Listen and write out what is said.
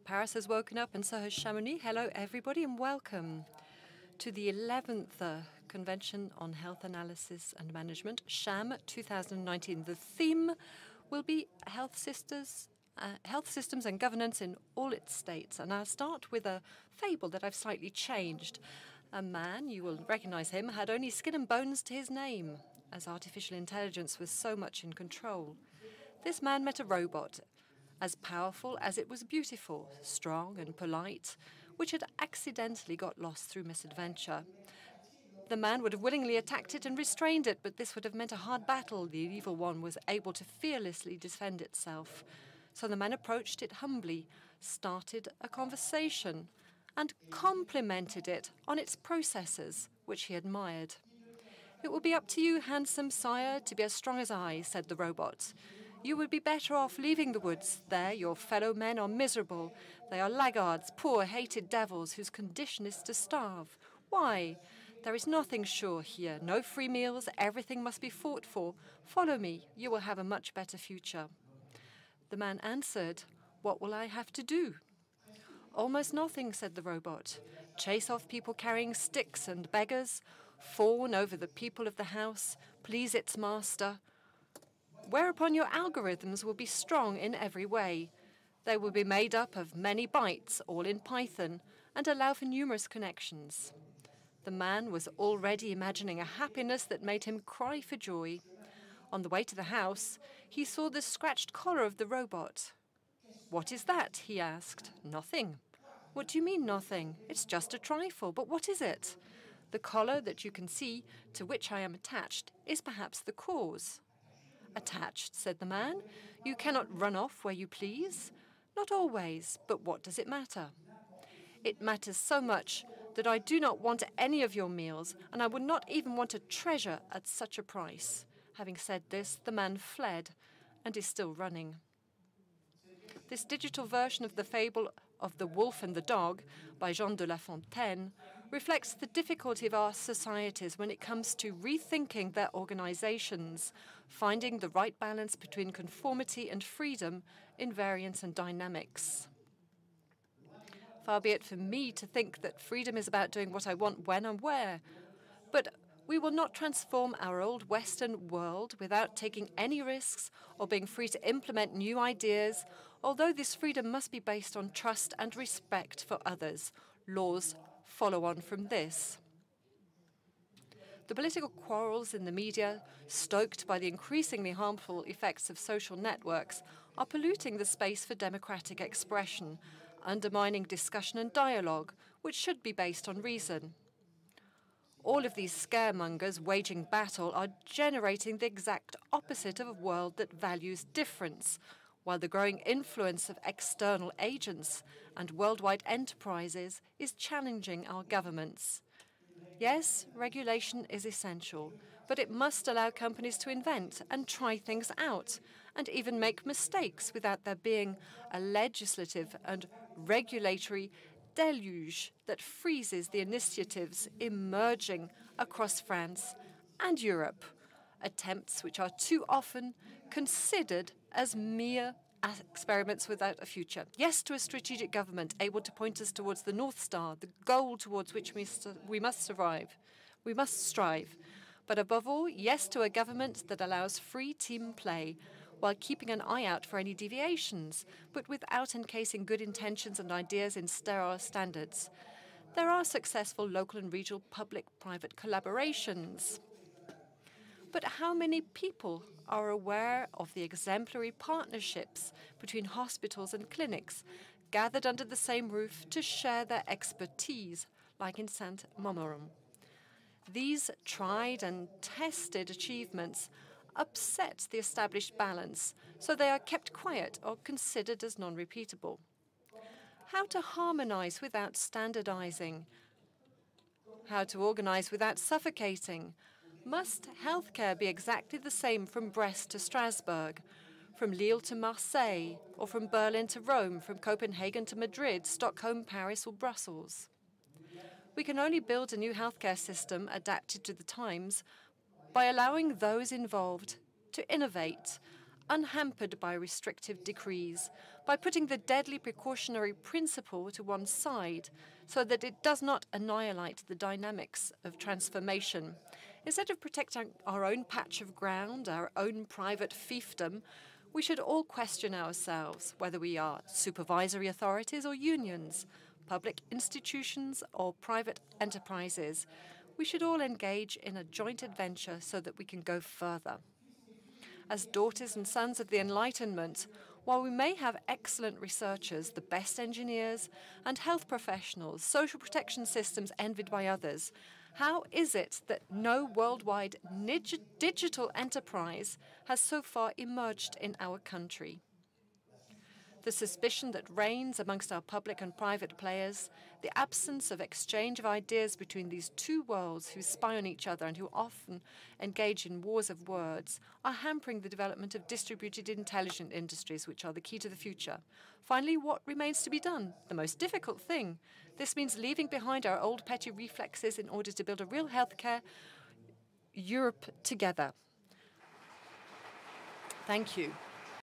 Paris has woken up, and so has Chamonix. Hello, everybody, and welcome to the 11th Convention on Health Analysis and Management, CHAM 2019. The theme will be health systems and governance in all its states. And I'll start with a fable that I've slightly changed. A man, you will recognize him, had only skin and bones to his name, as artificial intelligence was so much in control. This man met a robot, as powerful as it was beautiful, strong and polite, which had accidentally got lost through misadventure. The man would have willingly attacked it and restrained it, but this would have meant a hard battle. The evil one was able to fearlessly defend itself. So the man approached it humbly, started a conversation, and complimented it on its processes, which he admired. "It will be up to you, handsome sire, to be as strong as I," said the robot. "You would be better off leaving the woods. There your fellow men are miserable. They are laggards, poor, hated devils whose condition is to starve. Why? There is nothing sure here. No free meals. Everything must be fought for. Follow me. You will have a much better future." The man answered, "What will I have to do?" "Almost nothing," said the robot. "Chase off people carrying sticks and beggars, fawn over the people of the house, please its master. Whereupon your algorithms will be strong in every way. They will be made up of many bytes, all in Python, and allow for numerous connections." The man was already imagining a happiness that made him cry for joy. On the way to the house, he saw the scratched collar of the robot. "What is that?" he asked. "Nothing." "What do you mean, nothing? It's just a trifle, but what is it?" "The collar that you can see, to which I am attached, is perhaps the cause." "Attached," said the man. "You cannot run off where you please." "Not always, but what does it matter?" "It matters so much that I do not want any of your meals, and I would not even want a treasure at such a price." Having said this, the man fled and is still running. This digital version of the fable of The Wolf and the Dog by Jean de La Fontaine reflects the difficulty of our societies when it comes to rethinking their organizations, finding the right balance between conformity and freedom in variance and dynamics. Far be it from me to think that freedom is about doing what I want when and where, but we will not transform our old Western world without taking any risks or being free to implement new ideas, although this freedom must be based on trust and respect for others. Laws follow on from this. The political quarrels in the media, stoked by the increasingly harmful effects of social networks, are polluting the space for democratic expression, undermining discussion and dialogue, which should be based on reason. All of these scaremongers waging battle are generating the exact opposite of a world that values difference, while the growing influence of external agents and worldwide enterprises is challenging our governments. Yes, regulation is essential, but it must allow companies to invent and try things out, and even make mistakes without there being a legislative and regulatory deluge that freezes the initiatives emerging across France and Europe, attempts which are too often considered as mere experiments without a future. Yes to a strategic government able to point us towards the North Star, the goal towards which we must strive. But above all, yes to a government that allows free team play, while keeping an eye out for any deviations, but without encasing good intentions and ideas in sterile standards. There are successful local and regional public-private collaborations. But how many people are aware of the exemplary partnerships between hospitals and clinics gathered under the same roof to share their expertise, like in Saint-Momeron? These tried and tested achievements upset the established balance, so they are kept quiet or considered as non-repeatable. How to harmonize without standardizing? How to organize without suffocating? Must healthcare be exactly the same from Brest to Strasbourg, from Lille to Marseille, or from Berlin to Rome, from Copenhagen to Madrid, Stockholm, Paris, or Brussels? We can only build a new healthcare system adapted to the times by allowing those involved to innovate unhampered by restrictive decrees, by putting the deadly precautionary principle to one side so that it does not annihilate the dynamics of transformation. Instead of protecting our own patch of ground, our own private fiefdom, we should all question ourselves whether we are supervisory authorities or unions, public institutions or private enterprises. We should all engage in a joint adventure so that we can go further. As daughters and sons of the Enlightenment, while we may have excellent researchers, the best engineers, and health professionals, social protection systems envied by others, how is it that no worldwide digital enterprise has so far emerged in our country? The suspicion that reigns amongst our public and private players, the absence of exchange of ideas between these two worlds who spy on each other and who often engage in wars of words, are hampering the development of distributed intelligent industries, which are the key to the future. Finally, what remains to be done? The most difficult thing. This means leaving behind our old petty reflexes in order to build a real healthcare Europe together. Thank you.